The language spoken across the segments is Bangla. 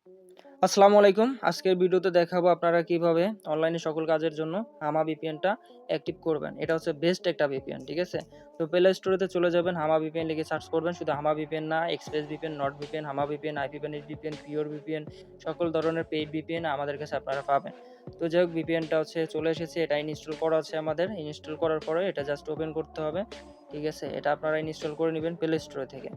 আসসালামু আলাইকুম। আজকের ভিডিওতে দেখাবো আপনারা কিভাবে অনলাইনে সকল কাজের জন্য হামা ভিপিএনটা অ্যাক্টিভ করবেন। এটা হচ্ছে বেস্ট একটা ভিপিএন, ঠিক আছে? তো প্লে স্টোরেতে চলে যাবেন, হামা ভিপিএন লিখে সার্চ করবেন। শুধু হামা ভিপিএন না, এক্সপ্রেস ভিপিএন, নর্ড ভিপিএন, হামা VPN, IP Vanish VPN, pure VPN, সকল ধরনের পেইড ভিপিএন আমাদের কাছে আপনারা পাবেন। তো যাই হোক, ভিপিএনটা হচ্ছে চলে এসেছে, এটা ইনস্টল করা আছে আমাদের। ইনস্টল করার পরে এটা জাস্ট ওপেন করতে হবে, ঠিক আছে? এটা আপনারা ইনস্টল করে নেবেন প্লে স্টোর থেকে।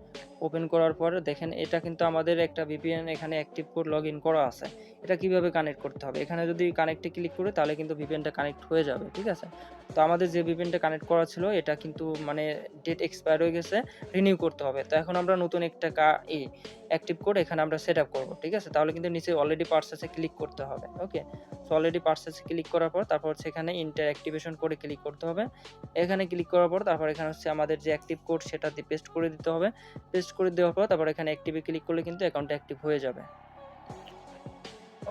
ওপেন করার পর দেখেন এটা কিন্তু আমাদের একটা ভিপিএন এখানে অ্যাক্টিভ কোড লগ ইন করা আছে। এটা কিভাবে কানেক্ট করতে হবে, এখানে যদি কানেক্টে ক্লিক করি তাহলে কিন্তু ভিপিএনটা কানেক্ট হয়ে যাবে, ঠিক আছে? তো আমাদের যে ভিপিএনটা কানেক্ট করা ছিল এটা কিন্তু মানে ডেট এক্সপায়ার হয়ে গেছে, রিনিউ করতে হবে। তো এখন আমরা নতুন একটা অ্যাক্টিভ কোড এখানে আমরা সেট আপ করবো, ঠিক আছে? তাহলে কিন্তু নিচে অলরেডি পারচেসে ক্লিক করতে হবে। ওকে, সো অলরেডি পারচেসে ক্লিক করার পর তারপর হচ্ছে এখানে ইন্টার অ্যাক্টিভেশন করে ক্লিক করতে হবে। এখানে ক্লিক করার পর তারপর এখানে হচ্ছে আমাদের যে অ্যাক্টিভ কোড সেটা দিয়ে পেস্ট করে দিতে হবে। পেস্ট করে দেওয়ার পর তারপর এখানে অ্যাক্টিভে ক্লিক করলে কিন্তু অ্যাকাউন্টটা অ্যাক্টিভ হয়ে যাবে।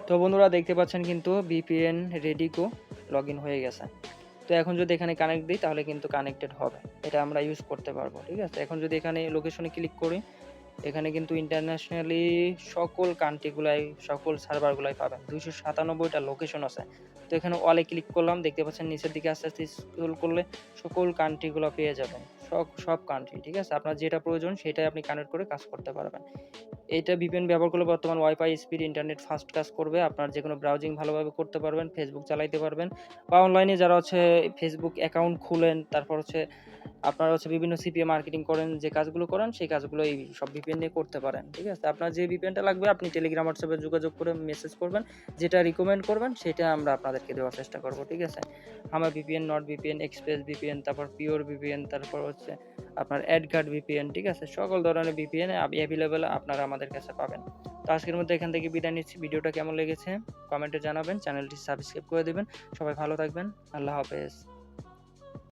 তো বন্ধুরা দেখতে পাচ্ছেন কিন্তু VPN ready go log in হয়ে গেছে। তো এখন যদি এখানে কানেক্ট দিই তাহলে কিন্তু কানেক্টেড হবে, এটা আমরা ইউজ করতে পারবো, ঠিক আছে? এখন যদি এখানে লোকেশনে ক্লিক করি, এখানে কিন্তু ইন্টারন্যাশনালি সকল কান্ট্রিগুলাই সকল সার্ভারগুলাই পাবেন। 297টা লোকেশন আছে। তো এখানে অলে ক্লিক করলাম, দেখতে পাচ্ছেন নিচের দিকে আস্তে আস্তে স্ক্রল করলে সকল কান্ট্রিগুলো পেয়ে যাবেন। সব কান্ট্রি, ঠিক আছে? আপনার যেটা প্রয়োজন সেটাই আপনি কানেক্ট করে কাজ করতে পারবেন। এইটা ভিপিএন ব্যবহার করলে বর্তমান ওয়াইফাই স্পিড, ইন্টারনেট ফাস্ট কাজ করবে। আপনার যেকোনো ব্রাউজিং ভালোভাবে করতে পারবেন, ফেসবুক চালাইতে পারবেন, বা অনলাইনে যারা হচ্ছে ফেসবুক অ্যাকাউন্ট খুলেন, তারপর হচ্ছে আপনারা হচ্ছে বিভিন্ন সিপিএ মার্কেটিং করেন, যে কাজগুলো করেন সেই কাজগুলো এই সব ভিপিএন দিয়ে করতে পারেন, ঠিক আছে? আপনার যে ভিপিএনটা লাগবে আপনি টেলিগ্রাম, হোয়াটসঅ্যাপে যোগাযোগ করে মেসেজ করবেন, যেটা রিকমেন্ড করবেন সেটা আমরা আপনাদেরকে দেওয়ার চেষ্টা করব, ঠিক আছে? আমার VPN, not VPN, express VPN, তারপর পিওর ভিপিএন, তারপর হচ্ছে আপনার অ্যাডগার্ড ভিপিএন, ঠিক আছে? সকল ধরনের ভিপিএন অ্যাভেলেবেল আপনারা আমাদের কাছে পাবেন। তো আজকের মধ্যে এখান থেকে বিদায় নিচ্ছি। ভিডিওটা কেমন লেগেছে কমেন্টে জানাবেন, চ্যানেলটি সাবস্ক্রাইব করে দেবেন। সবাই ভালো থাকবেন, আল্লাহ হাফেজ।